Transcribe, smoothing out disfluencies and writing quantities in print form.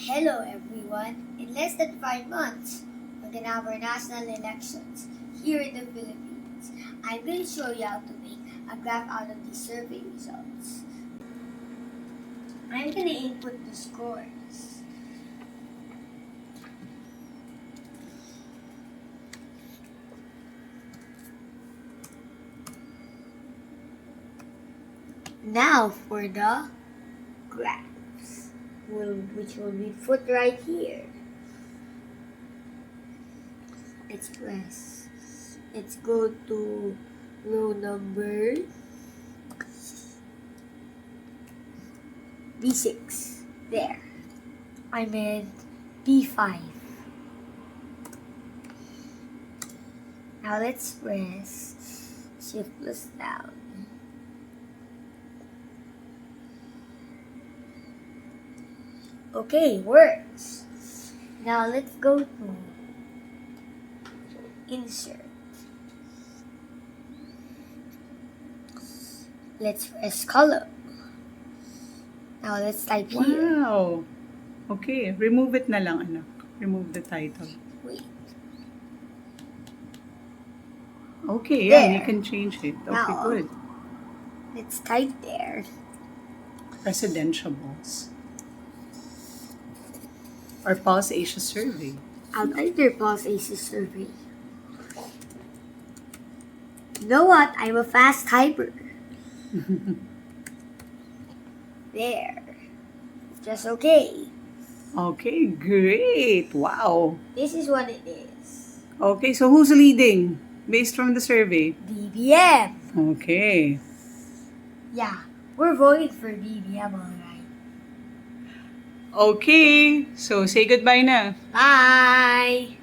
Hello everyone. In less than 5 months, we're gonna have our national elections here in the Philippines. I'm gonna show you how to make a graph out of these survey results. I'm gonna input the scores. Now for the graphs, which will be put right here. Let's go to row number B6. There. I meant B5. Now let's press Shift plus down. Okay, works. Now let's go to Insert. Let's press Column. Now let's type here. Wow! Okay, remove it na lang, anak. Remove the title. Wait. Okay, yeah, you There. can change it. Okay, Now, good. Let's type there. Presidential balls. Or Pulse Asia survey. I'll type their Pulse Aces survey. You know what? I'm a fast typer. There. Just okay. Okay, great. Wow. This is what it is. Okay, so who's leading based from the survey? BBM. Okay. Yeah, we're voting for BBM, alright. Okay, so say goodbye na. Bye!